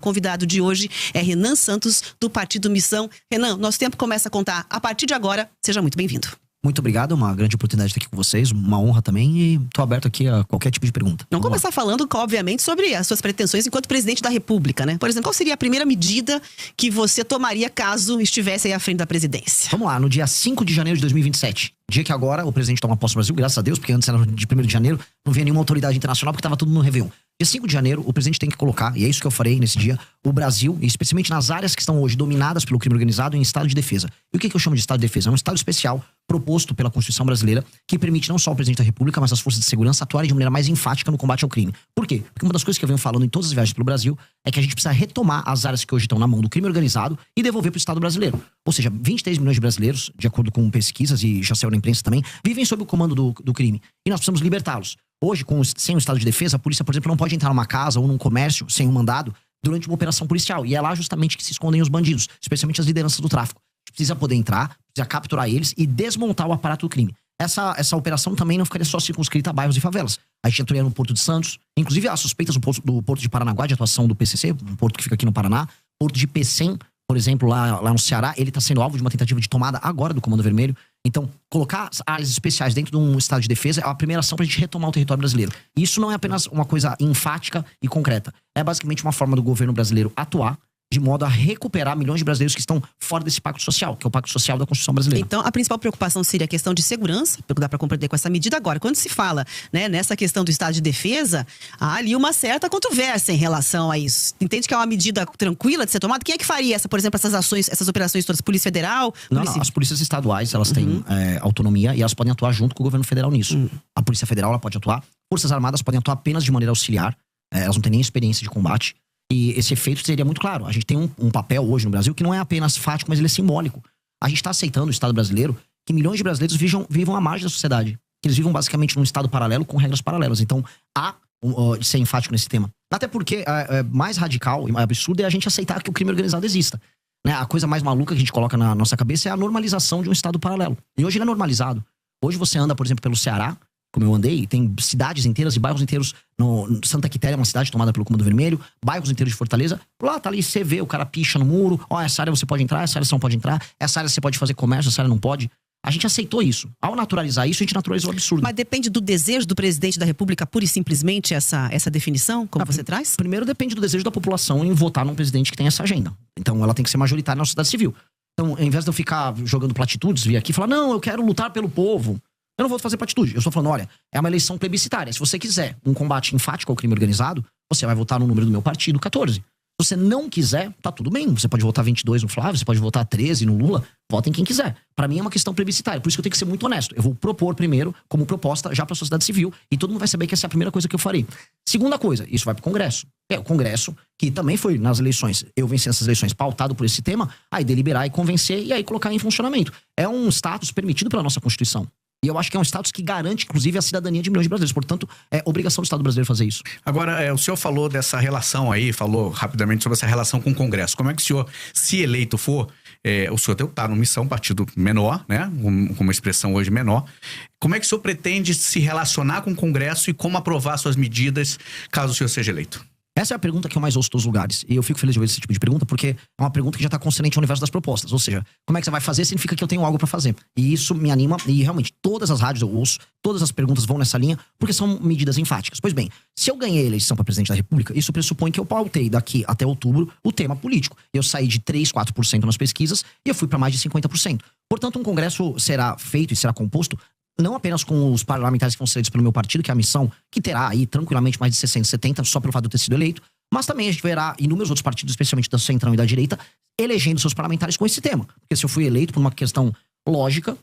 convidado de hoje é Renan Santos, do Partido Missão. Renan, nosso tempo começa a contar a partir de agora. Seja muito bem-vindo. Muito obrigado, uma grande oportunidade de estar aqui com vocês, uma honra também, e estou aberto aqui a qualquer tipo de pergunta. Vamos começar falando, obviamente, sobre as suas pretensões enquanto presidente da República, né? Por exemplo, qual seria a primeira medida que você tomaria caso estivesse aí à frente da presidência? Vamos lá, no dia 5 de janeiro de 2027, dia que agora o presidente toma posse no Brasil, graças a Deus, porque antes era de 1º de janeiro, não via nenhuma autoridade internacional, porque estava tudo no Réveillon. Dia 5 de janeiro, o presidente tem que colocar, e é isso que eu farei nesse dia, o Brasil, e especialmente nas áreas que estão hoje dominadas pelo crime organizado, em estado de defesa. E o que eu chamo de estado de defesa? É um estado especial proposto pela Constituição brasileira, que permite não só o presidente da República, mas as forças de segurança atuarem de maneira mais enfática no combate ao crime. Por quê? Porque uma das coisas que eu venho falando em todas as viagens pelo Brasil é que a gente precisa retomar as áreas que hoje estão na mão do crime organizado e devolver para o Estado brasileiro. Ou seja, 23 milhões de brasileiros, de acordo com pesquisas e já saiu na imprensa também, vivem sob o comando do crime. E nós precisamos libertá-los. Hoje, sem o estado de defesa, a polícia, por exemplo, não pode entrar numa casa ou num comércio sem um mandado durante uma operação policial. E é lá justamente que se escondem os bandidos, especialmente as lideranças do tráfico. A gente precisa poder entrar, precisa capturar eles e desmontar o aparato do crime. Essa operação também não ficaria só circunscrita a bairros e favelas. A gente atuaria no Porto de Santos. Inclusive, há suspeitas do Porto de Paranaguá, de atuação do PCC, um porto que fica aqui no Paraná. Porto de Pecém, por exemplo, lá no Ceará, ele está sendo alvo de uma tentativa de tomada agora do Comando Vermelho. Então, colocar áreas especiais dentro de um estado de defesa é a primeira ação para a gente retomar o território brasileiro. E isso não é apenas uma coisa enfática e concreta. É basicamente uma forma do governo brasileiro atuar de modo a recuperar milhões de brasileiros que estão fora desse pacto social, que é o pacto social da Constituição brasileira. Então, a principal preocupação seria a questão de segurança, dá para compreender com essa medida. Agora, quando se fala, né, nessa questão do estado de defesa, há ali uma certa controvérsia em relação a isso. Entende que é uma medida tranquila de ser tomada? Quem é que faria, por exemplo, essas ações, essas operações todas? Polícia Federal? Não, as polícias estaduais, elas têm autonomia e elas podem atuar junto com o governo federal nisso. A Polícia Federal, ela pode atuar. Forças Armadas podem atuar apenas de maneira auxiliar. Elas não têm nem experiência de combate. E esse efeito seria muito claro. A gente tem um papel hoje no Brasil que não é apenas fático, mas ele é simbólico. A gente está aceitando o Estado brasileiro que milhões de brasileiros vivam à margem da sociedade. Que eles vivam basicamente num Estado paralelo com regras paralelas. Então, há de ser enfático nesse tema. Até porque mais radical e absurdo é a gente aceitar que o crime organizado exista. Né? A coisa mais maluca que a gente coloca na nossa cabeça é a normalização de um Estado paralelo. E hoje ele é normalizado. Hoje você anda, por exemplo, pelo Ceará, como eu andei, tem cidades inteiras e bairros inteiros. Santa Quitéria é uma cidade tomada pelo Comando Vermelho, bairros inteiros de Fortaleza. Lá tá ali, você vê, o cara picha no muro. Ó, essa área você pode entrar, essa área você não pode entrar. Essa área você pode fazer comércio, essa área não pode. A gente aceitou isso. Ao naturalizar isso, a gente naturalizou o absurdo. Mas depende do desejo do presidente da República, pura e simplesmente, essa definição, como você traz? Primeiro, depende do desejo da população em votar num presidente que tem essa agenda. Então, ela tem que ser majoritária na sociedade civil. Então, ao invés de eu ficar jogando platitudes, vir aqui e falar, não, eu quero lutar pelo povo. Eu não vou fazer platitude. Eu estou falando, olha, é uma eleição plebiscitária. Se você quiser um combate enfático ao crime organizado, você vai votar no número do meu partido, 14. Se você não quiser, tá tudo bem. Você pode votar 22 no Flávio, você pode votar 13 no Lula. Votem quem quiser. Pra mim é uma questão plebiscitária. Por isso que eu tenho que ser muito honesto. Eu vou propor primeiro, como proposta, já pra sociedade civil. E todo mundo vai saber que essa é a primeira coisa que eu farei. Segunda coisa, isso vai pro Congresso. É o Congresso, que também foi nas eleições, eu venci essas eleições pautado por esse tema, aí deliberar e convencer e aí colocar em funcionamento. É um status permitido pela nossa Constituição. E eu acho que é um status que garante, inclusive, a cidadania de milhões de brasileiros. Portanto, é obrigação do Estado brasileiro fazer isso. Agora, o senhor falou dessa relação aí, falou rapidamente sobre essa relação com o Congresso. Como é que o senhor, se eleito for, o senhor está numa missão, partido menor, né? Com uma expressão hoje menor. Como é que o senhor pretende se relacionar com o Congresso e como aprovar suas medidas, caso o senhor seja eleito? Essa é a pergunta que eu mais ouço dos lugares. E eu fico feliz de ouvir esse tipo de pergunta, porque é uma pergunta que já está consonante ao universo das propostas. Ou seja, como é que você vai fazer significa que eu tenho algo para fazer. E isso me anima, e realmente todas as rádios eu ouço, todas as perguntas vão nessa linha, porque são medidas enfáticas. Pois bem, se eu ganhei a eleição para presidente da República, isso pressupõe que eu pautei daqui até outubro o tema político. Eu saí de 3, 4% nas pesquisas e eu fui para mais de 50%. Portanto, um congresso será feito e será composto não apenas com os parlamentares que vão ser eleitos pelo meu partido, que é a missão, que terá aí tranquilamente mais de 60, 70, só pelo fato de eu ter sido eleito, mas também a gente verá inúmeros outros partidos, especialmente da centrão e da direita, elegendo seus parlamentares com esse tema. Porque se eu fui eleito por uma questão lógica,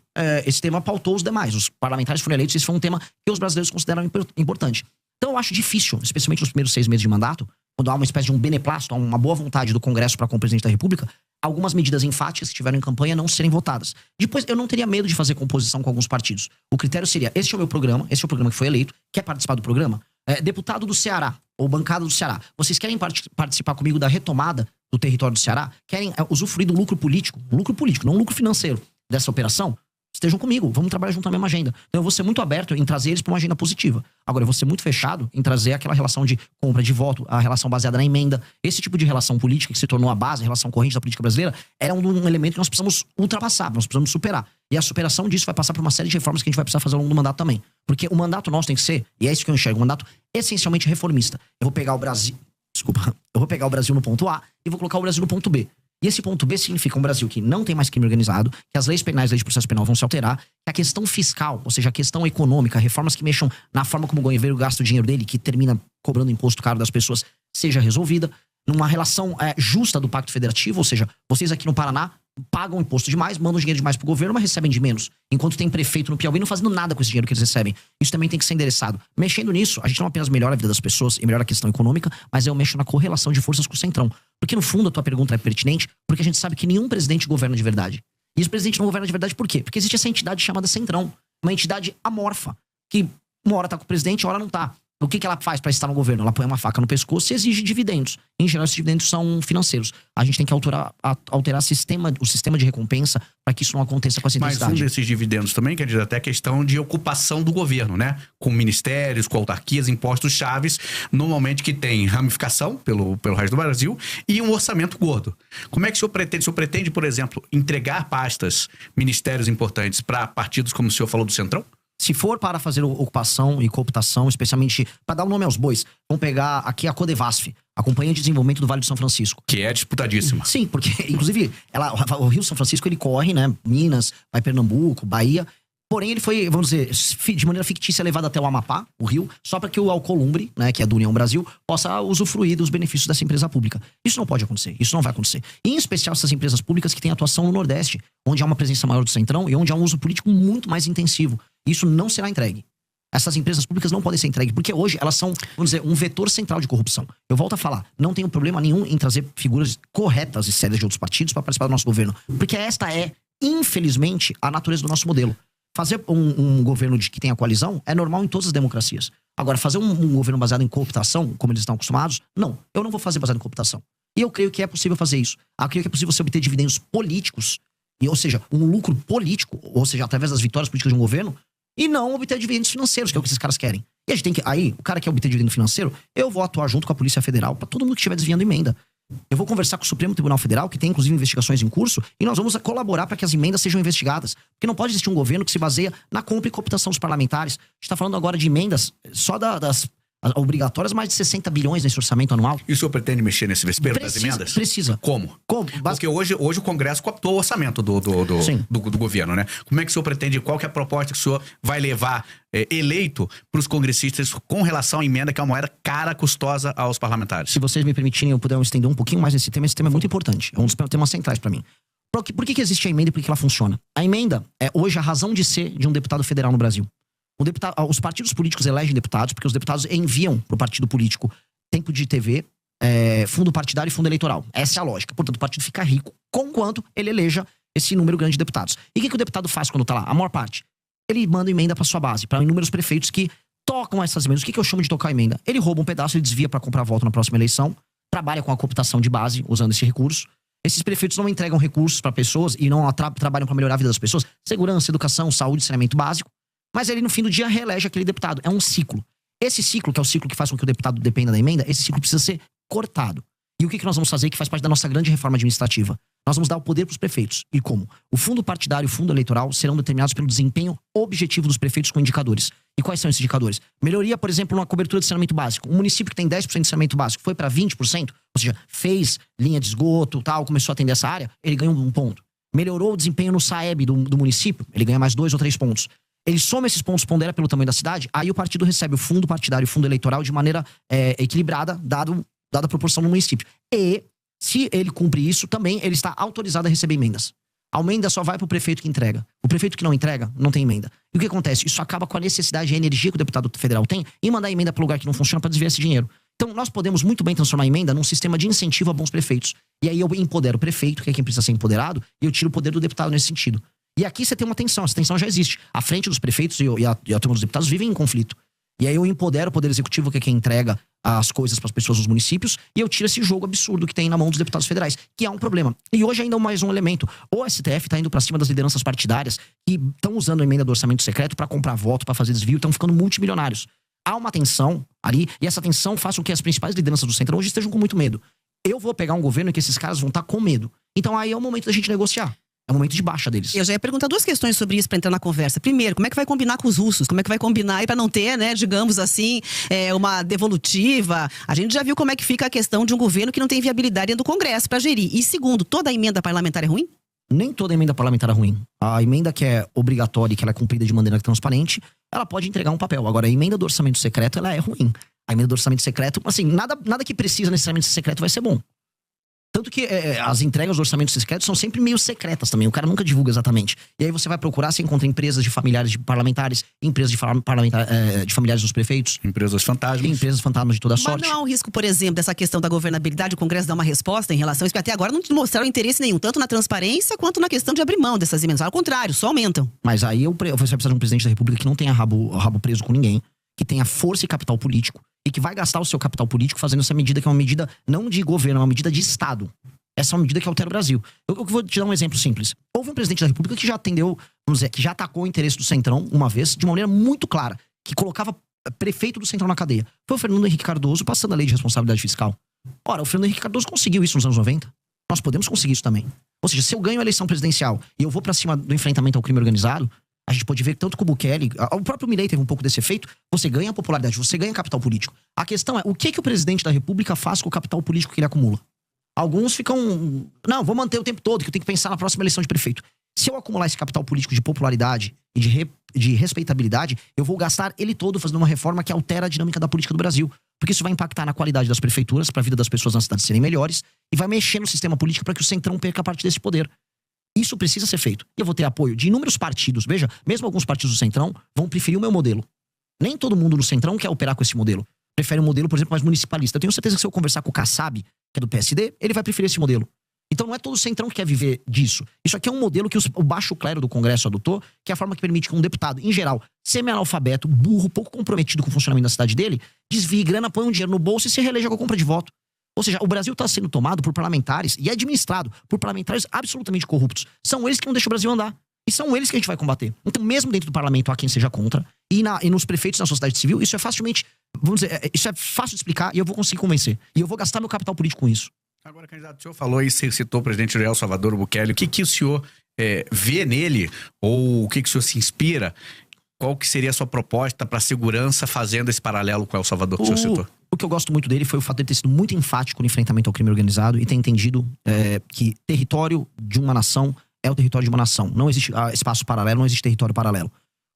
esse tema pautou os demais. Os parlamentares foram eleitos, esse foi um tema que os brasileiros consideram importante. Então eu acho difícil, especialmente nos primeiros 6 meses de mandato, quando há uma espécie de um beneplácito, há uma boa vontade do Congresso para com o presidente da República, algumas medidas enfáticas que tiveram em campanha não serem votadas. Depois, eu não teria medo de fazer composição com alguns partidos. O critério seria, este é o meu programa, esse é o programa que foi eleito, quer participar do programa? Deputado do Ceará, ou bancada do Ceará, vocês querem participar comigo da retomada do território do Ceará? Querem usufruir do lucro político, não lucro financeiro, dessa operação? estejam comigo, vamos trabalhar junto na mesma agenda. Então eu vou ser muito aberto em trazer eles para uma agenda positiva. Agora, eu vou ser muito fechado em trazer aquela relação de compra de voto, a relação baseada na emenda. Esse tipo de relação política que se tornou a base, a relação corrente da política brasileira, era um elemento que nós precisamos ultrapassar, nós precisamos superar. E a superação disso vai passar por uma série de reformas que a gente vai precisar fazer ao longo do mandato também. Porque o mandato nosso tem que ser, e é isso que eu enxergo, um mandato essencialmente reformista. Eu vou pegar o Brasil no ponto A e vou colocar o Brasil no ponto B. E esse ponto B significa um Brasil que não tem mais crime organizado, que as leis penais, leis de processo penal vão se alterar, que a questão fiscal, ou seja, a questão econômica, reformas que mexam na forma como o governo gasta o dinheiro dele, que termina cobrando imposto caro das pessoas, seja resolvida, numa relação justa do Pacto Federativo, ou seja, vocês aqui no Paraná pagam imposto demais, mandam dinheiro demais pro governo, mas recebem de menos. Enquanto tem prefeito no Piauí não fazendo nada com esse dinheiro que eles recebem. Isso também tem que ser endereçado. Mexendo nisso, a gente não apenas melhora a vida das pessoas e melhora a questão econômica, mas eu mexo na correlação de forças com o Centrão. Porque no fundo a tua pergunta é pertinente, porque a gente sabe que nenhum presidente governa de verdade. E esse presidente não governa de verdade por quê? Porque existe essa entidade chamada Centrão. Uma entidade amorfa, que uma hora tá com o presidente, uma hora não tá. O que ela faz para estar no governo? Ela põe uma faca no pescoço e exige dividendos. Em geral, esses dividendos são financeiros. A gente tem que alterar o sistema de recompensa para que isso não aconteça com essa intensidade. Mas um desses dividendos também, quer dizer, até a questão de ocupação do governo, né? Com ministérios, com autarquias, impostos chaves, normalmente que tem ramificação pelo resto do Brasil e um orçamento gordo. Como é que o senhor pretende? O senhor pretende, por exemplo, entregar pastas, ministérios importantes para partidos como o senhor falou do Centrão? Se for para fazer ocupação e cooptação, especialmente para dar o nome aos bois, vamos pegar aqui a Codevasf, a Companhia de Desenvolvimento do Vale do São Francisco. Que é disputadíssima. Sim, porque, inclusive, o Rio São Francisco, ele corre, né? Minas, vai Pernambuco, Bahia. Porém, ele foi, vamos dizer, de maneira fictícia levado até o Amapá, o Rio, só para que o Alcolumbre, né, que é do União Brasil, possa usufruir dos benefícios dessa empresa pública. Isso não pode acontecer, isso não vai acontecer. E, em especial essas empresas públicas que têm atuação no Nordeste, onde há uma presença maior do Centrão e onde há um uso político muito mais intensivo. Isso não será entregue. Essas empresas públicas não podem ser entregues, porque hoje elas são, vamos dizer, um vetor central de corrupção. Eu volto a falar, não tenho problema nenhum em trazer figuras corretas e sérias de outros partidos para participar do nosso governo. Porque esta é, infelizmente, a natureza do nosso modelo. Fazer um governo que tenha coalizão é normal em todas as democracias. Agora, fazer um governo baseado em cooptação, como eles estão acostumados, não. Eu não vou fazer baseado em cooptação. E eu creio que é possível fazer isso. Eu creio que é possível você obter dividendos políticos, ou seja, um lucro político, ou seja, através das vitórias políticas de um governo, e não obter dividendos financeiros, que é o que esses caras querem. E a gente tem que... Aí, o cara quer obter dividendo financeiro, eu vou atuar junto com a Polícia Federal para todo mundo que estiver desviando emenda. Eu vou conversar com o Supremo Tribunal Federal, que tem inclusive investigações em curso, e nós vamos colaborar para que as emendas sejam investigadas. Porque não pode existir um governo que se baseia na compra e cooptação dos parlamentares. A gente está falando agora de emendas só das obrigatórias, mais de 60 bilhões nesse orçamento anual. E o senhor pretende mexer nesse vespeiro das emendas? Precisa. Como? Porque hoje o Congresso cooptou o orçamento do governo, né? Como é que o senhor pretende, qual que é a proposta que o senhor vai levar eleito para os congressistas com relação à emenda, que é uma moeda cara, custosa aos parlamentares? Se vocês me permitirem, eu puder estender um pouquinho mais nesse tema. Esse tema é muito importante. É um dos temas centrais para mim. Por que existe a emenda e por que ela funciona? A emenda é hoje a razão de ser de um deputado federal no Brasil. Os partidos políticos elegem deputados porque os deputados enviam para o partido político tempo de TV, fundo partidário e fundo eleitoral. Essa é a lógica. Portanto, o partido fica rico conquanto ele eleja esse número grande de deputados. E o que o deputado faz quando está lá? A maior parte. Ele manda emenda para sua base, para inúmeros prefeitos que tocam essas emendas. O que eu chamo de tocar emenda? Ele rouba um pedaço, ele desvia para comprar voto na próxima eleição, trabalha com a cooptação de base, usando esse recurso. Esses prefeitos não entregam recursos para pessoas e não trabalham para melhorar a vida das pessoas. Segurança, educação, saúde, saneamento básico. Mas ele, no fim do dia, reelege aquele deputado. É um ciclo. Esse ciclo, que é o ciclo que faz com que o deputado dependa da emenda, esse ciclo precisa ser cortado. E o que nós vamos fazer, que faz parte da nossa grande reforma administrativa? Nós vamos dar o poder para os prefeitos. E como? O fundo partidário e o fundo eleitoral serão determinados pelo desempenho objetivo dos prefeitos com indicadores. E quais são esses indicadores? Melhoria, por exemplo, na cobertura de saneamento básico. Um município que tem 10% de saneamento básico foi para 20%, ou seja, fez linha de esgoto, tal, começou a atender essa área, ele ganhou um ponto. Melhorou o desempenho no SAEB do município, ele ganha mais 2 ou 3 pontos. Ele soma esses pontos, pondera pelo tamanho da cidade, aí o partido recebe o fundo partidário e o fundo eleitoral de maneira equilibrada, dada a proporção no município. E, se ele cumpre isso, também ele está autorizado a receber emendas. A emenda só vai para o prefeito que entrega. O prefeito que não entrega, não tem emenda. E o que acontece? Isso acaba com a necessidade e a energia que o deputado federal tem em mandar emenda para o lugar que não funciona para desviar esse dinheiro. Então, nós podemos muito bem transformar a emenda num sistema de incentivo a bons prefeitos. E aí eu empodero o prefeito, que é quem precisa ser empoderado, e eu tiro o poder do deputado nesse sentido. E aqui você tem uma tensão, essa tensão já existe. A frente dos prefeitos e a turma dos deputados vivem em conflito. E aí eu empodero o Poder Executivo, que é quem entrega as coisas para as pessoas nos municípios, e eu tiro esse jogo absurdo que tem na mão dos deputados federais, que é um problema. E hoje ainda mais um elemento. O STF tá indo para cima das lideranças partidárias que estão usando a emenda do orçamento secreto para comprar voto, para fazer desvio, estão ficando multimilionários. Há uma tensão ali, e essa tensão faz com que as principais lideranças do Centrão hoje estejam com muito medo. Eu vou pegar um governo em que esses caras vão estar com medo. Então aí é o momento da gente negociar. É o momento de baixa deles. Eu já ia perguntar duas questões sobre isso para entrar na conversa. Primeiro, como é que vai combinar com os russos? Como é que vai combinar aí para não ter, né, digamos assim, uma devolutiva? A gente já viu como é que fica a questão de um governo que não tem viabilidade dentro do Congresso para gerir. E segundo, toda a emenda parlamentar é ruim? Nem toda emenda parlamentar é ruim. A emenda que é obrigatória e que ela é cumprida de maneira transparente, ela pode entregar um papel. Agora, a emenda do orçamento secreto, ela é ruim. A emenda do orçamento secreto, assim, nada que precisa necessariamente ser secreto vai ser bom. Tanto que as entregas do orçamento secreto são sempre meio secretas também. O cara nunca divulga exatamente. E aí você vai procurar, você encontra empresas de familiares de parlamentares, empresas de familiares dos prefeitos. Empresas fantasmas. Empresas fantasmas de toda sorte. Mas não há um risco, por exemplo, dessa questão da governabilidade, o Congresso dar uma resposta em relação a isso, porque até agora não mostraram interesse nenhum, tanto na transparência quanto na questão de abrir mão dessas emendas. Ao contrário, só aumentam. Mas aí você vai precisar de um presidente da República que não tenha rabo preso com ninguém, que tenha força e capital político, e que vai gastar o seu capital político fazendo essa medida que é uma medida não de governo, é uma medida de Estado. Essa é uma medida que altera o Brasil. Eu vou te dar um exemplo simples. Houve um presidente da República que já atendeu, vamos dizer, que já atacou o interesse do Centrão uma vez, de uma maneira muito clara, que colocava prefeito do Centrão na cadeia. Foi o Fernando Henrique Cardoso passando a lei de responsabilidade fiscal. Ora, o Fernando Henrique Cardoso conseguiu isso nos anos 90. Nós podemos conseguir isso também. Ou seja, se eu ganho a eleição presidencial e eu vou pra cima do enfrentamento ao crime organizado, a gente pode ver tanto que o Bukele, o próprio Milei teve um pouco desse efeito, você ganha popularidade, você ganha capital político. A questão é, o que o presidente da República faz com o capital político que ele acumula? Alguns ficam, não, vou manter o tempo todo, que eu tenho que pensar na próxima eleição de prefeito. Se eu acumular esse capital político de popularidade e de respeitabilidade, eu vou gastar ele todo fazendo uma reforma que altera a dinâmica da política do Brasil. Porque isso vai impactar na qualidade das prefeituras, para a vida das pessoas nas cidades serem melhores, e vai mexer no sistema político para que o Centrão perca parte desse poder. Isso precisa ser feito. E eu vou ter apoio de inúmeros partidos. Veja, mesmo alguns partidos do Centrão vão preferir o meu modelo. Nem todo mundo no Centrão quer operar com esse modelo. Prefere um modelo, por exemplo, mais municipalista. Eu tenho certeza que se eu conversar com o Kassab, que é do PSD, ele vai preferir esse modelo. Então não é todo o Centrão que quer viver disso. Isso aqui é um modelo que o baixo clero do Congresso adotou, que é a forma que permite que um deputado, em geral, semi-analfabeto, burro, pouco comprometido com o funcionamento da cidade dele, desvie grana, põe um dinheiro no bolso e se reeleja com a compra de voto. Ou seja, o Brasil está sendo tomado por parlamentares e administrado por parlamentares absolutamente corruptos. São eles que não deixam o Brasil andar. E são eles que a gente vai combater. Então, mesmo dentro do parlamento, há quem seja contra. E nos prefeitos na sociedade civil, isso é facilmente, vamos dizer, isso é fácil de explicar e eu vou conseguir convencer. E eu vou gastar meu capital político com isso. Agora, candidato, o senhor falou e citou o presidente de El Salvador, Bukele. O que o senhor vê nele? Ou o que o senhor se inspira? Qual que seria a sua proposta para a segurança fazendo esse paralelo com El Salvador que o senhor citou? O que eu gosto muito dele foi o fato de ele ter sido muito enfático no enfrentamento ao crime organizado e ter entendido que território de uma nação é o território de uma nação. Não existe espaço paralelo, não existe território paralelo.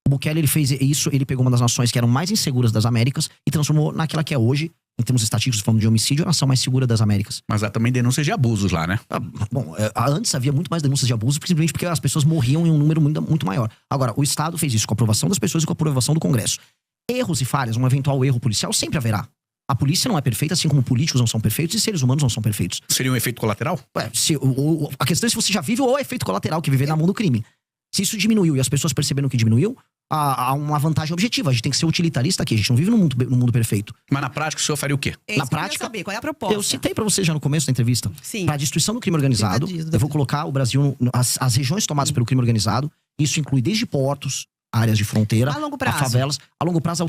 O Bukele, ele fez isso, ele pegou uma das nações que eram mais inseguras das Américas e transformou naquela que é hoje, em termos estatísticos, falando de homicídio, a nação mais segura das Américas. Mas há também denúncias de abusos lá, né? Bom, antes havia muito mais denúncias de abuso, simplesmente porque as pessoas morriam em um número muito maior. Agora, o Estado fez isso com a aprovação das pessoas e com a aprovação do Congresso. Erros e falhas, um eventual erro policial, sempre haverá. A polícia não é perfeita, assim como políticos não são perfeitos e seres humanos não são perfeitos. Seria um efeito colateral? A questão é se você já vive ou é efeito colateral, que viver na mão do crime. Se isso diminuiu e as pessoas perceberam que diminuiu, há uma vantagem objetiva. A gente tem que ser utilitarista aqui, a gente não vive num mundo perfeito. Mas na prática o senhor faria o quê? Na prática, saber, qual é a proposta? Eu citei pra você já no começo da entrevista. Sim. Pra destruição do crime organizado, eu vou colocar o Brasil, as regiões tomadas pelo crime organizado, isso inclui desde portos, áreas de fronteira, a longo prazo. A favelas. A longo prazo,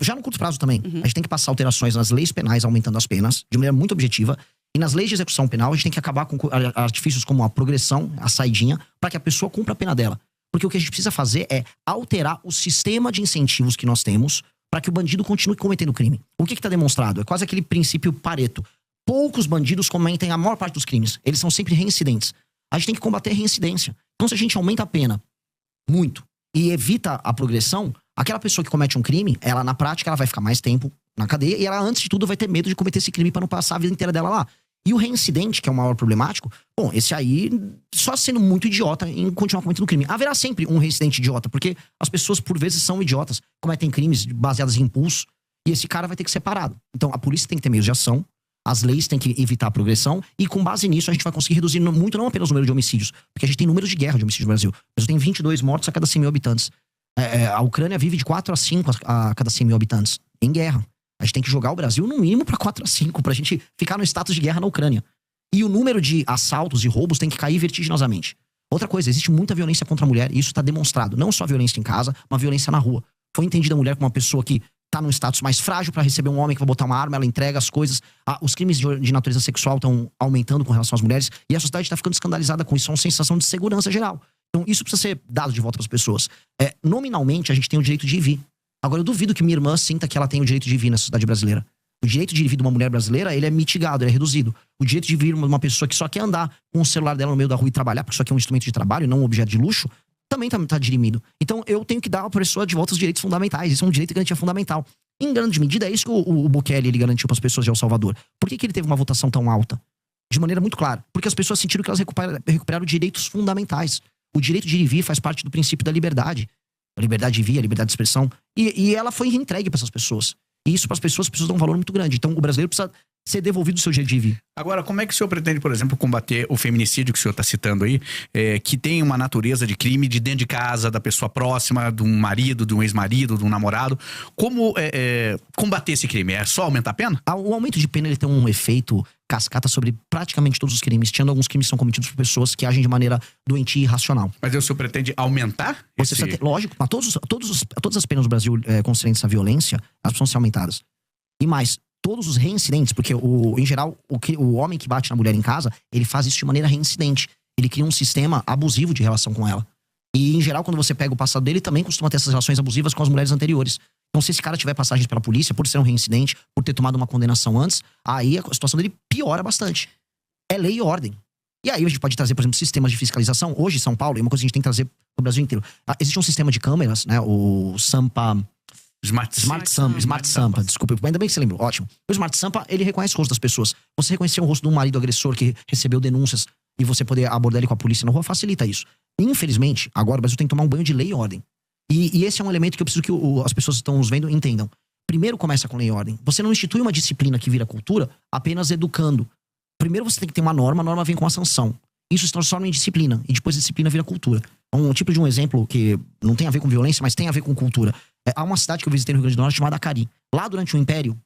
já no curto prazo também. A gente tem que passar alterações nas leis penais, aumentando as penas, de maneira muito objetiva. E nas leis de execução penal, a gente tem que acabar com artifícios como a progressão, a saidinha, para que a pessoa cumpra a pena dela. Porque o que a gente precisa fazer é alterar o sistema de incentivos que nós temos para que o bandido continue cometendo crime. O que está demonstrado? É quase aquele princípio Pareto. Poucos bandidos cometem a maior parte dos crimes. Eles são sempre reincidentes. A gente tem que combater a reincidência. Então, se a gente aumenta a pena muito e evita a progressão, aquela pessoa que comete um crime, ela na prática ela vai ficar mais tempo na cadeia e ela, antes de tudo, vai ter medo de cometer esse crime para não passar a vida inteira dela lá. E o reincidente, que é o maior problemático, bom, esse aí só sendo muito idiota em continuar cometendo crime. Haverá sempre um reincidente idiota, porque as pessoas, por vezes, são idiotas, cometem crimes baseados em impulso, e esse cara vai ter que ser parado. Então, a polícia tem que ter meios de ação, as leis têm que evitar a progressão, e com base nisso a gente vai conseguir reduzir muito, não apenas o número de homicídios, porque a gente tem números de guerra de homicídio no Brasil. O Brasil tem 22 mortos a cada 100 mil habitantes. A Ucrânia vive de 4 a 5 a cada 100 mil habitantes em guerra. A gente tem que jogar o Brasil no mínimo pra 4 a 5, pra gente ficar no status de guerra na Ucrânia. E o número de assaltos e roubos tem que cair vertiginosamente. Outra coisa, existe muita violência contra a mulher e isso tá demonstrado. Não só violência em casa, mas violência na rua. Foi entendida a mulher como uma pessoa que tá num status mais frágil pra receber um homem que vai botar uma arma, ela entrega as coisas. Os crimes de natureza sexual estão aumentando com relação às mulheres e a sociedade tá ficando escandalizada com isso. É uma sensação de segurança geral. Então isso precisa ser dado de volta pras pessoas. Nominalmente, a gente tem o direito de ir e vir. Agora, eu duvido que minha irmã sinta que ela tem o direito de vir na sociedade brasileira. O direito de vir de uma mulher brasileira, ele é mitigado, ele é reduzido. O direito de vir de uma pessoa que só quer andar com o celular dela no meio da rua e trabalhar, porque isso aqui é um instrumento de trabalho e não um objeto de luxo, também tá dirimido. Então, eu tenho que dar à pessoa de volta os direitos fundamentais. Isso é um direito de garantia fundamental. Em grande medida, é isso que o Bukele ele garantiu para as pessoas de El Salvador. Por que ele teve uma votação tão alta? De maneira muito clara. Porque as pessoas sentiram que elas recuperaram direitos fundamentais. O direito de ir e vir faz parte do princípio da liberdade. A liberdade de vir, a liberdade de expressão. E ela foi entregue para essas pessoas. E isso para as pessoas dar um valor muito grande. Então, o brasileiro precisa ser devolvido o seu direito de vir. Agora, como é que o senhor pretende, por exemplo, combater o feminicídio que o senhor está citando aí, que tem uma natureza de crime de dentro de casa, da pessoa próxima, de um marido, de um ex-marido, de um namorado? Como combater esse crime? É só aumentar a pena? O aumento de pena ele tem um efeito cascata sobre praticamente todos os crimes. Tirando alguns crimes que são cometidos por pessoas que agem de maneira doentia e irracional. Mas o senhor pretende aumentar? Lógico, mas todas as penas do Brasil concernentes à violência, elas precisam ser aumentadas. E mais, todos os reincidentes, porque em geral, o homem que bate na mulher em casa, ele faz isso de maneira reincidente. Ele cria um sistema abusivo de relação com ela. E, em geral, quando você pega o passado dele, também costuma ter essas relações abusivas com as mulheres anteriores. Então, se esse cara tiver passagens pela polícia, por ser um reincidente, por ter tomado uma condenação antes, aí a situação dele piora bastante. É lei e ordem. E aí a gente pode trazer, por exemplo, sistemas de fiscalização. Hoje, em São Paulo, é uma coisa que a gente tem que trazer pro Brasil inteiro. Existe um sistema de câmeras, né? O Sampa... Smart Sampa, desculpa. Ainda bem que você lembrou, ótimo. O Smart Sampa, ele reconhece o rosto das pessoas. Você reconhecer o rosto de um marido agressor que recebeu denúncias e você poder abordar ele com a polícia na rua, facilita isso. Infelizmente, agora o Brasil tem que tomar um banho de lei e ordem. E esse é um elemento que eu preciso que as pessoas que estão nos vendo entendam. Primeiro começa com lei e ordem. Você não institui uma disciplina que vira cultura apenas educando. Primeiro você tem que ter uma norma, a norma vem com a sanção. Isso se transforma em disciplina, e depois a disciplina vira cultura. Um tipo de um exemplo que não tem a ver com violência, mas tem a ver com cultura. Há uma cidade que eu visitei no Rio Grande do Norte chamada Acari. Lá durante o Império,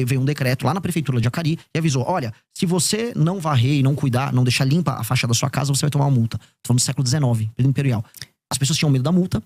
veio um decreto lá na prefeitura de Acari e avisou, olha, se você não varrer e não cuidar, não deixar limpa a fachada da sua casa, você vai tomar uma multa. Tô falando do século XIX, período imperial. As pessoas tinham medo da multa.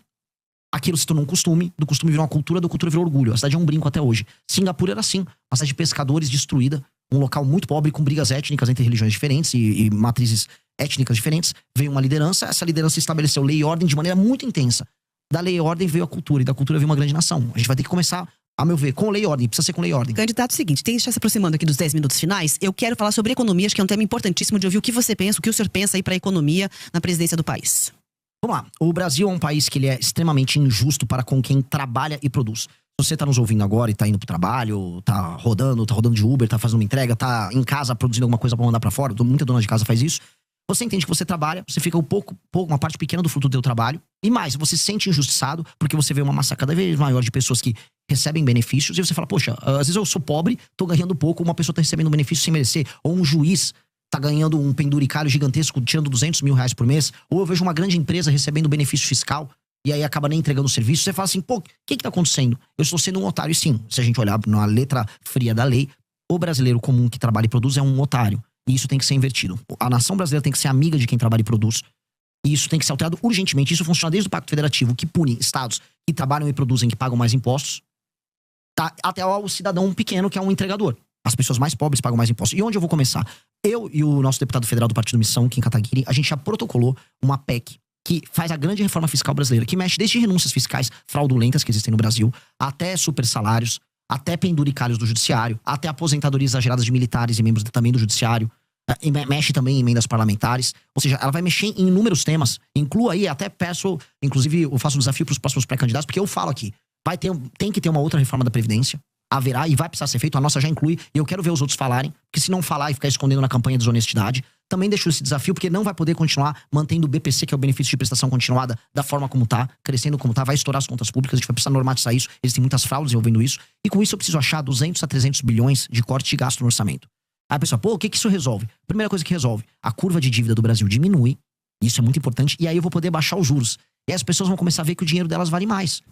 Aquilo se tornou um costume, do costume virou uma cultura, do cultura virou orgulho. A cidade é um brinco até hoje. Singapura era assim, uma cidade de pescadores destruída, um local muito pobre, com brigas étnicas entre religiões diferentes e matrizes étnicas diferentes. Veio uma liderança, essa liderança estabeleceu lei e ordem de maneira muito intensa. Da lei e ordem veio a cultura, e da cultura veio uma grande nação. A gente vai ter que começar, a meu ver, com lei e ordem. Precisa ser com lei e ordem. Candidato, seguinte, tem que estar se aproximando aqui dos 10 minutos finais. Eu quero falar sobre economia, acho que é um tema importantíssimo de ouvir o que você pensa, o que o senhor pensa aí para a economia na presidência do país. Vamos lá. O Brasil é um país que ele é extremamente injusto para com quem trabalha e produz. Se você tá nos ouvindo agora e tá indo pro trabalho, tá rodando de Uber, tá fazendo uma entrega, tá em casa produzindo alguma coisa pra mandar pra fora, muita dona de casa faz isso. Você entende que você trabalha, você fica uma parte pequena do fruto do teu trabalho. E mais, você se sente injustiçado porque você vê uma massa cada vez maior de pessoas que recebem benefícios. E você fala, poxa, às vezes eu sou pobre, tô ganhando pouco, uma pessoa tá recebendo benefício sem merecer. Ou um juiz tá ganhando um penduricalho gigantesco, tirando 200 mil reais por mês. Ou eu vejo uma grande empresa recebendo benefício fiscal e aí acaba nem entregando o serviço. Você fala assim, pô, o que tá acontecendo? Eu estou sendo um otário. E sim, se a gente olhar na letra fria da lei, o brasileiro comum que trabalha e produz é um otário. E isso tem que ser invertido. A nação brasileira tem que ser amiga de quem trabalha e produz. E isso tem que ser alterado urgentemente. Isso funciona desde o Pacto Federativo, que pune estados que trabalham e produzem, que pagam mais impostos, tá? Até o cidadão pequeno, que é um entregador. As pessoas mais pobres pagam mais impostos. E onde eu vou começar? Eu e o nosso deputado federal do Partido Missão, Kim Kataguiri, a gente já protocolou uma PEC que faz a grande reforma fiscal brasileira, que mexe desde renúncias fiscais fraudulentas que existem no Brasil, até super salários, até penduricalhos do judiciário, até aposentadorias exageradas de militares e membros também do judiciário, e mexe também em emendas parlamentares, ou seja, ela vai mexer em inúmeros temas, inclua aí, até peço, inclusive eu faço um desafio para os próximos pré-candidatos, porque eu falo aqui, tem que ter uma outra reforma da Previdência, haverá e vai precisar ser feito, a nossa já inclui, e eu quero ver os outros falarem, porque se não falar e ficar escondendo na campanha desonestidade, também deixo esse desafio, porque não vai poder continuar mantendo o BPC, que é o benefício de prestação continuada, da forma como tá, crescendo como tá, vai estourar as contas públicas, a gente vai precisar normatizar isso, existem muitas fraudes envolvendo isso, e com isso eu preciso achar 200 a 300 bilhões de corte de gasto no orçamento. Aí a pessoa, pô, o que isso resolve? Primeira coisa que resolve, a curva de dívida do Brasil diminui, isso é muito importante, e aí eu vou poder baixar os juros. E aí as pessoas vão começar a ver que o dinheiro delas vale mais.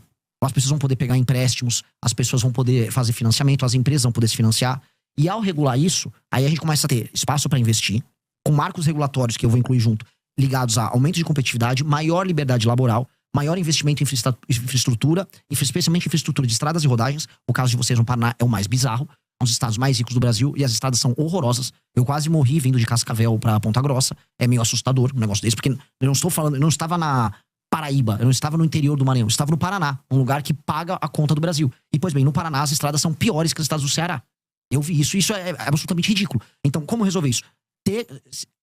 As pessoas vão poder pegar empréstimos, as pessoas vão poder fazer financiamento, as empresas vão poder se financiar. E ao regular isso, aí a gente começa a ter espaço para investir, com marcos regulatórios que eu vou incluir junto, ligados a aumento de competitividade, maior liberdade laboral, maior investimento em infraestrutura, especialmente infraestrutura de estradas e rodagens. O caso de vocês no Paraná é o mais bizarro. Um dos estados mais ricos do Brasil e as estradas são horrorosas. Eu quase morri vindo de Cascavel pra Ponta Grossa. É meio assustador um negócio desse, porque eu não estou falando, eu não estava na Paraíba, eu não estava no interior do Maranhão, eu estava no Paraná, um lugar que paga a conta do Brasil. E, pois bem, no Paraná as estradas são piores que as estradas do Ceará. Eu vi isso, isso é absolutamente ridículo. Então, como resolver isso?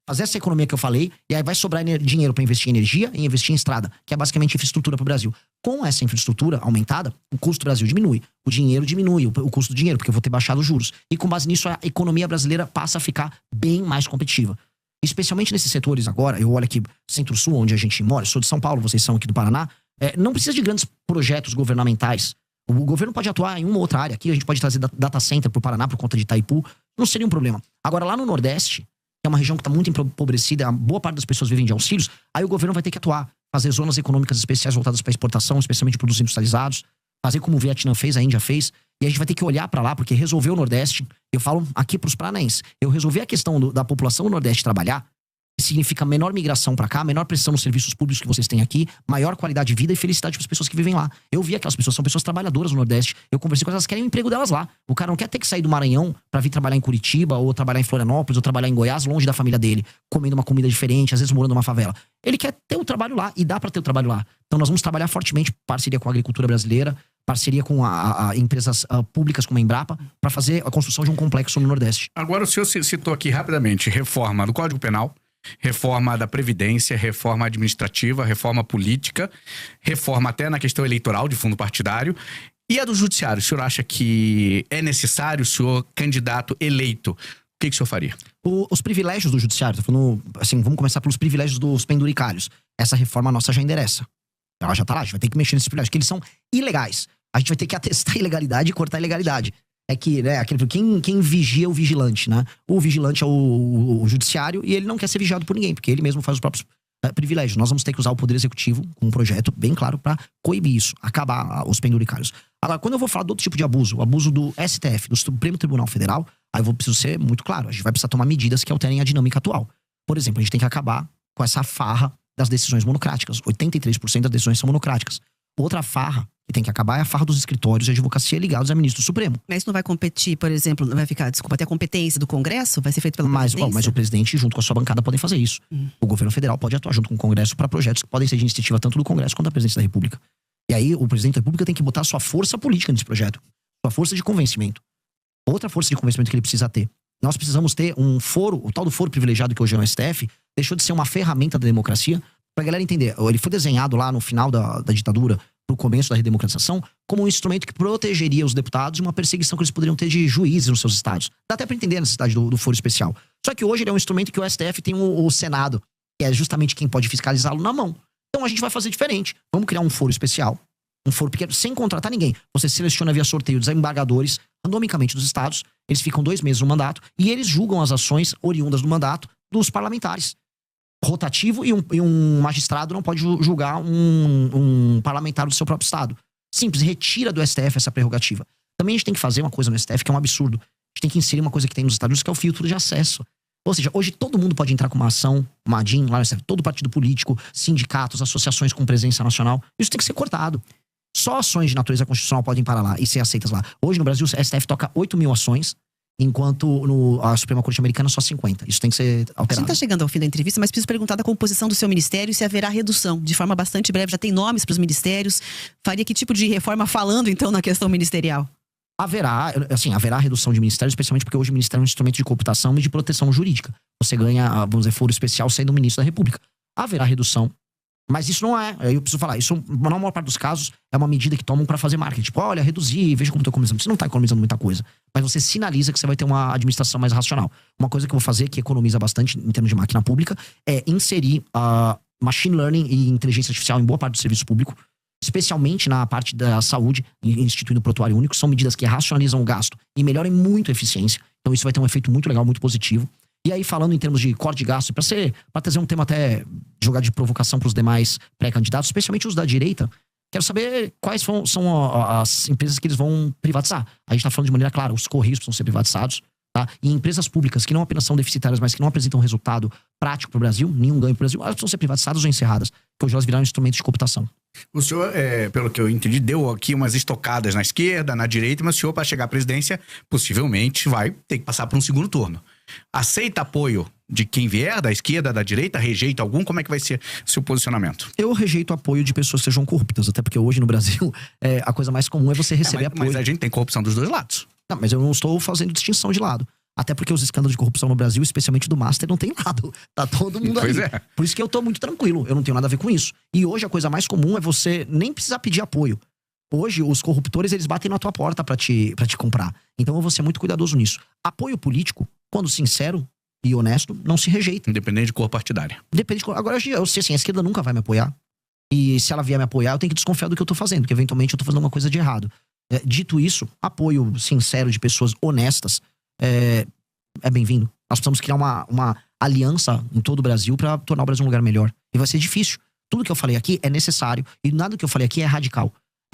Fazer essa economia que eu falei, e aí vai sobrar dinheiro para investir em energia e investir em estrada, que é basicamente infraestrutura para o Brasil. Com essa infraestrutura aumentada, o custo do Brasil diminui, o dinheiro diminui, o custo do dinheiro, porque eu vou ter baixado os juros. E com base nisso, a economia brasileira passa a ficar bem mais competitiva. Especialmente nesses setores agora, eu olho aqui Centro-Sul, onde a gente mora, eu sou de São Paulo, vocês são aqui do Paraná, não precisa de grandes projetos governamentais. O governo pode atuar em uma ou outra área. Aqui a gente pode trazer data center pro Paraná por conta de Itaipu, não seria um problema. Agora lá no Nordeste, que é uma região que está muito empobrecida, a boa parte das pessoas vivem de auxílios, aí o governo vai ter que atuar, fazer zonas econômicas especiais voltadas para exportação, especialmente produtos industrializados, fazer como o Vietnã fez, a Índia fez, e a gente vai ter que olhar para lá, porque resolver o Nordeste, eu falo aqui pros paranaenses, eu resolver a questão da população do Nordeste trabalhar, significa menor migração para cá, menor pressão nos serviços públicos que vocês têm aqui, maior qualidade de vida e felicidade para as pessoas que vivem lá. Eu vi aquelas pessoas, são pessoas trabalhadoras no Nordeste, eu conversei com elas, querem o emprego delas lá. O cara não quer ter que sair do Maranhão para vir trabalhar em Curitiba, ou trabalhar em Florianópolis, ou trabalhar em Goiás, longe da família dele, comendo uma comida diferente, às vezes morando numa favela. Ele quer ter o trabalho lá, e dá para ter o trabalho lá. Então nós vamos trabalhar fortemente, parceria com a agricultura brasileira, parceria com empresas públicas como a Embrapa, para fazer a construção de um complexo no Nordeste. Agora o senhor citou aqui rapidamente reforma do Código Penal, reforma da Previdência, reforma administrativa, reforma política, reforma até na questão eleitoral de fundo partidário. E a do Judiciário, o senhor acha que é necessário o senhor candidato eleito? O que o senhor faria? Os privilégios do Judiciário, tô falando, assim, vamos começar pelos privilégios dos penduricários. Essa reforma nossa já endereça. Ela já tá lá, a gente vai ter que mexer nesses privilégios, porque eles são ilegais. A gente vai ter que atestar a ilegalidade e cortar a ilegalidade. É que, né, quem vigia é o vigilante, né? O vigilante é o judiciário e ele não quer ser vigiado por ninguém, porque ele mesmo faz os próprios privilégios. Nós vamos ter que usar o Poder Executivo com um projeto bem claro para coibir isso, acabar os penduricários. Agora, quando eu vou falar de outro tipo de abuso, o abuso do STF, do Supremo Tribunal Federal, aí eu preciso ser muito claro. A gente vai precisar tomar medidas que alterem a dinâmica atual. Por exemplo, a gente tem que acabar com essa farra das decisões monocráticas. 83% das decisões são monocráticas. Outra farra que tem que acabar é a farra dos escritórios de advocacia ligados a ministro do Supremo. Mas isso não vai competir, por exemplo, não vai ficar, desculpa, até a competência do Congresso? Vai ser feito pela presidência? Mas o presidente, junto com a sua bancada, podem fazer isso. O governo federal pode atuar junto com o Congresso para projetos que podem ser de iniciativa tanto do Congresso quanto da presidência da República. E aí, o presidente da República tem que botar sua força política nesse projeto. Sua força de convencimento. Outra força de convencimento que ele precisa ter. Nós precisamos ter um foro, o tal do foro privilegiado que hoje é o STF, deixou de ser uma ferramenta da democracia, pra galera entender. Ele foi desenhado lá no final da ditadura, pro começo da redemocratização, como um instrumento que protegeria os deputados de uma perseguição que eles poderiam ter de juízes nos seus estados. Dá até pra entender a necessidade do foro especial. Só que hoje ele é um instrumento que o STF tem o Senado, que é justamente quem pode fiscalizá-lo, na mão. Então a gente vai fazer diferente. Vamos criar um foro especial, um foro pequeno, sem contratar ninguém. Você seleciona via sorteio desembargadores, randomicamente dos estados, eles ficam 2 meses no mandato, e eles julgam as ações oriundas do mandato dos parlamentares. Rotativo e um magistrado não pode julgar um parlamentar do seu próprio estado. Simples, retira do STF essa prerrogativa. Também a gente tem que fazer uma coisa no STF que é um absurdo. A gente tem que inserir uma coisa que tem nos Estados Unidos, que é o filtro de acesso. Ou seja, hoje todo mundo pode entrar com uma ação, uma ADIM, lá no STF, todo partido político, sindicatos, associações com presença nacional. Isso tem que ser cortado. Só ações de natureza constitucional podem parar lá e ser aceitas lá. Hoje no Brasil, o STF toca 8 mil ações, enquanto a Suprema Corte Americana só 50. Isso tem que ser alterado. A gente está chegando ao fim da entrevista, mas preciso perguntar da composição do seu ministério e se haverá redução. De forma bastante breve, já tem nomes para os ministérios. Faria que tipo de reforma falando, então, na questão ministerial? Haverá redução de ministérios, especialmente porque hoje o ministério é um instrumento de cooptação e de proteção jurídica. Você ganha, vamos dizer, foro especial sendo ministro da República. Haverá redução. Mas isso não é, eu preciso falar, isso na maior parte dos casos é uma medida que tomam para fazer marketing. Tipo, olha, reduzir, veja como estou economizando. Você não está economizando muita coisa, mas você sinaliza que você vai ter uma administração mais racional. Uma coisa que eu vou fazer, que economiza bastante em termos de máquina pública, é inserir machine learning e inteligência artificial em boa parte do serviço público, especialmente na parte da saúde, instituindo o prontuário único. São medidas que racionalizam o gasto e melhoram muito a eficiência. Então isso vai ter um efeito muito legal, muito positivo. E aí, falando em termos de corte de gasto, para trazer um tema até jogar de provocação para os demais pré-candidatos, especialmente os da direita, quero saber quais são as empresas que eles vão privatizar. A gente tá falando de maneira clara, os Correios precisam ser privatizados, tá? E empresas públicas que não apenas são deficitárias, mas que não apresentam resultado prático para o Brasil, nenhum ganho para o Brasil, elas precisam ser privatizadas ou encerradas, porque hoje elas viraram instrumentos de cooptação. O senhor, pelo que eu entendi, deu aqui umas estocadas na esquerda, na direita, mas o senhor, para chegar à presidência, possivelmente vai ter que passar por um segundo turno. Aceita apoio de quem vier, da esquerda, da direita? Rejeita algum? Como é que vai ser seu posicionamento? Eu rejeito apoio de pessoas que sejam corruptas, até porque hoje no Brasil a coisa mais comum é você receber apoio. Mas a gente tem corrupção dos dois lados. Não, mas eu não estou fazendo distinção de lado. Até porque os escândalos de corrupção no Brasil, especialmente do Master, não tem lado. Tá todo mundo Pois ali. é. Por isso que eu tô muito tranquilo. Eu não tenho nada a ver com isso. E hoje a coisa mais comum é você nem precisar pedir apoio. Hoje, os corruptores, eles batem na tua porta pra te comprar. Então eu vou ser muito cuidadoso nisso. Apoio político, quando sincero e honesto, não se rejeita. Independente de cor partidária. Depende de cor. Agora, eu sei assim, a esquerda nunca vai me apoiar. E se ela vier me apoiar, eu tenho que desconfiar do que eu tô fazendo, que eventualmente eu tô fazendo uma coisa de errado. Dito isso, apoio sincero de pessoas honestas é bem-vindo. Nós precisamos criar uma aliança em todo o Brasil pra tornar o Brasil um lugar melhor. E vai ser difícil. Tudo que eu falei aqui é necessário e nada do que eu falei aqui é radical.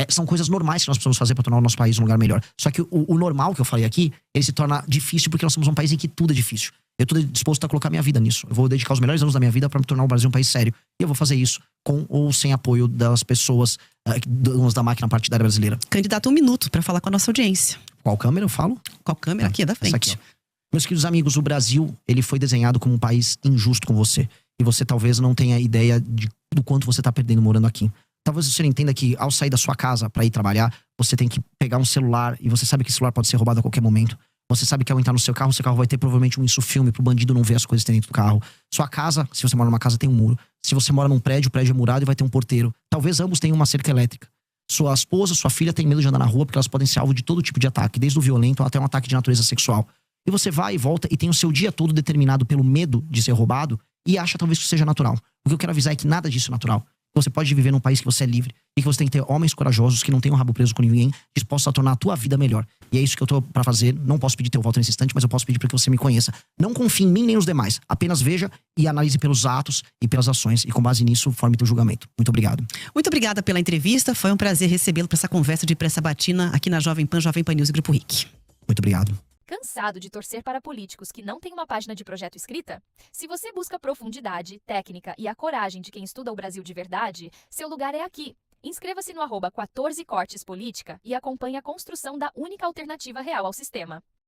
São coisas normais que nós precisamos fazer pra tornar o nosso país um lugar melhor. Só que o normal que eu falei aqui, ele se torna difícil porque nós somos um país em que tudo é difícil. Eu tô disposto a colocar minha vida nisso. Eu vou dedicar os melhores anos da minha vida pra me tornar o Brasil um país sério. E eu vou fazer isso com ou sem apoio das pessoas, donos da máquina partidária brasileira. Candidato, 1 minuto pra falar com a nossa audiência. Qual câmera eu falo? Qual câmera? Aqui, é da frente. Essa aqui, ó. Meus queridos amigos, o Brasil, ele foi desenhado como um país injusto com você. E você talvez não tenha ideia do quanto você tá perdendo morando aqui. Talvez você não entenda que ao sair da sua casa pra ir trabalhar, você tem que pegar um celular e você sabe que esse celular pode ser roubado a qualquer momento. Você sabe que ao entrar no seu carro vai ter provavelmente um insufilme pro bandido não ver as coisas que tem dentro do carro. Sua casa, se você mora numa casa, tem um muro. Se você mora num prédio, o prédio é murado e vai ter um porteiro. Talvez ambos tenham uma cerca elétrica. Sua esposa, sua filha tem medo de andar na rua porque elas podem ser alvo de todo tipo de ataque, desde o violento até um ataque de natureza sexual. E você vai e volta e tem o seu dia todo determinado pelo medo de ser roubado e acha talvez que isso seja natural. O que eu quero avisar é que nada disso é natural. Você pode viver num país que você é livre e que você tem que ter homens corajosos que não tenham rabo preso com ninguém, dispostos a tornar a tua vida melhor. E é isso que eu tô pra fazer. Não posso pedir teu voto nesse instante, mas eu posso pedir para que você me conheça. Não confie em mim nem nos demais. Apenas veja e analise pelos atos e pelas ações. E com base nisso, forme teu julgamento. Muito obrigado. Muito obrigada pela entrevista. Foi um prazer recebê-lo para essa conversa de pressa batina aqui na Jovem Pan News e Grupo RIC. Muito obrigado. Cansado de torcer para políticos que não têm uma página de projeto escrita? Se você busca profundidade, técnica e a coragem de quem estuda o Brasil de verdade, seu lugar é aqui. Inscreva-se no @14cortespolítica e acompanhe a construção da única alternativa real ao sistema.